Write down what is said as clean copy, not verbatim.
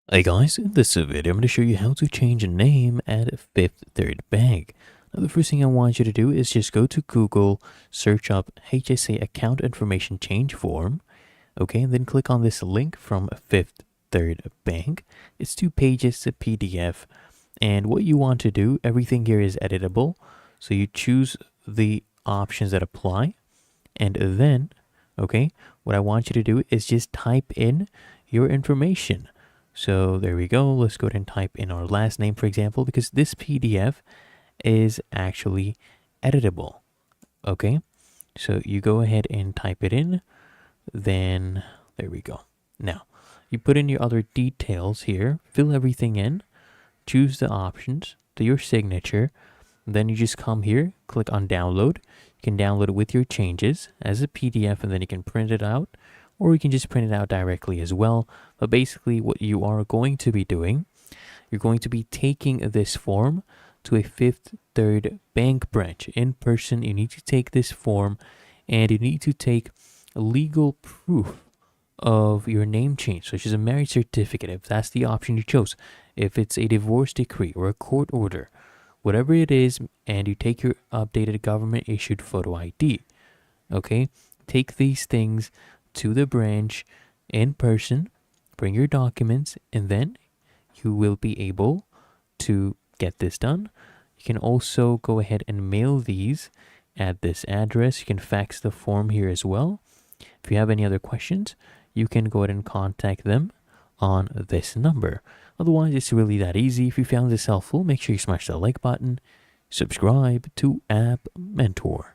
Hey guys, in this video I'm going to show you how to change a name at Fifth Third Bank. Now the first thing I want you to do is just go to Google, search up HSA account information change form, okay, and then click on this link from Fifth Third Bank. It's 2 pages, a PDF, and what you want to do, everything here is editable, so you choose the options that apply, and then, okay, what I want you to do is just type in your information. So there we go. Let's go ahead and type in our last name, for example, because this PDF is actually editable. Okay, so you go ahead and type it in. Then there we go. Now you put in your other details here, fill everything in, choose the options, do your signature. Then you just come here, click on download. You can download it with your changes as a PDF, and then you can print it out, or you can just print it out directly as well. But basically what you are going to be doing, you're going to be taking this form to a Fifth Third Bank branch in person. You need to take this form and you need to take legal proof of your name change, such as a marriage certificate, if that's the option you chose, if it's a divorce decree or a court order, whatever it is, and you take your updated government issued photo ID. Okay, take these things to the branch in person, bring your documents, and then you will be able to get this done. You can also go ahead and mail these at this address. You can fax the form here as well. If you have any other questions, you can go ahead and contact them on this number. Otherwise, it's really that easy. If you found this helpful, make sure you smash that like button, subscribe to App Mentor.